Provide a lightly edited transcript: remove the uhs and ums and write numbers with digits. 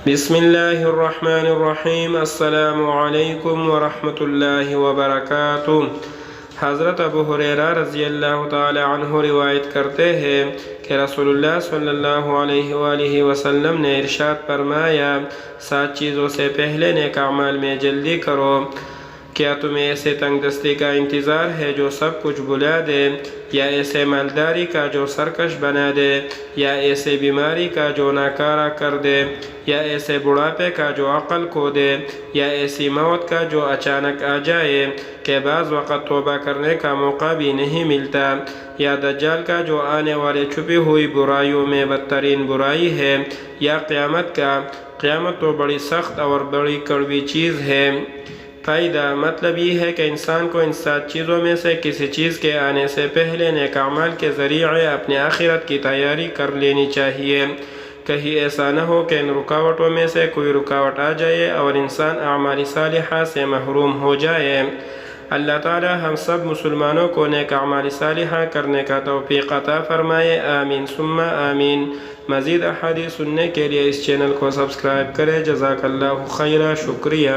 بسم اللہ الرحمن الرحیم۔ السلام علیکم ورحمۃ اللہ وبرکاتہ۔ حضرت ابو ہریرہ رضی اللہ تعالی عنہ روایت کرتے ہیں کہ رسول اللہ صلی اللہ علیہ وآلہ وسلم نے ارشاد فرمایا، 7 چیزوں سے پہلے نیک اعمال میں جلدی کرو۔ کیا تمہیں ایسے تنگ دستی کا انتظار ہے جو سب کچھ بھلا دے، یا ایسے مالداری کا جو سرکش بنا دے، یا ایسے بیماری کا جو ناکارہ کر دے، یا ایسے بڑھاپے کا جو عقل کھو دے، یا ایسی موت کا جو اچانک آ جائے کہ بعض وقت توبہ کرنے کا موقع بھی نہیں ملتا، یا دجال کا جو آنے والے چھپی ہوئی برائیوں میں بدترین برائی ہے، یا قیامت تو بڑی سخت اور بڑی کڑوی چیز ہے۔ فائدہ مطلب یہ ہے کہ انسان کو ان 7 چیزوں میں سے کسی چیز کے آنے سے پہلے نیک اعمال کے ذریعے اپنے آخرت کی تیاری کر لینی چاہیے۔ کہیں ایسا نہ ہو کہ ان رکاوٹوں میں سے کوئی رکاوٹ آ جائے اور انسان اعمال صالحہ سے محروم ہو جائے۔ اللہ تعالی ہم سب مسلمانوں کو نیک اعمال صالحہ کرنے کا توفیق عطا فرمائے، آمین ثم آمین۔ مزید احادیث سننے کے لیے اس چینل کو سبسکرائب کریں۔ جزاک اللہ خیرہ، شکریہ۔